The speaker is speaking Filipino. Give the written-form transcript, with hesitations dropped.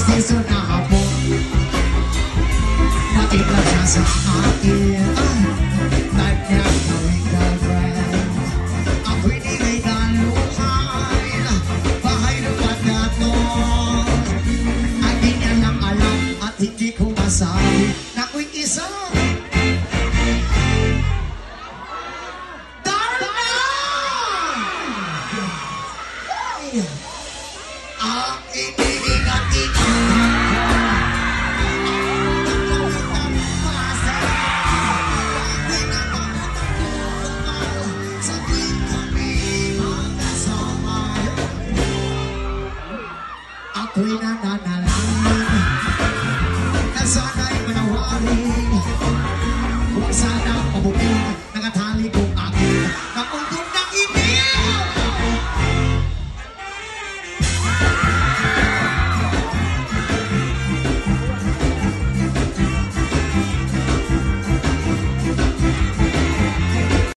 Sisunahan mo, nakita siya sa akin. Life niya gawing girlfriend. Ako'y niligaluhan, bahay lupat na to. Ay di niya lang alam at hindi ko masabi na ako'y isang ang iniingat-ingat sa tuwing kami magkasama. Ako'y nananalangin na sana'y manawari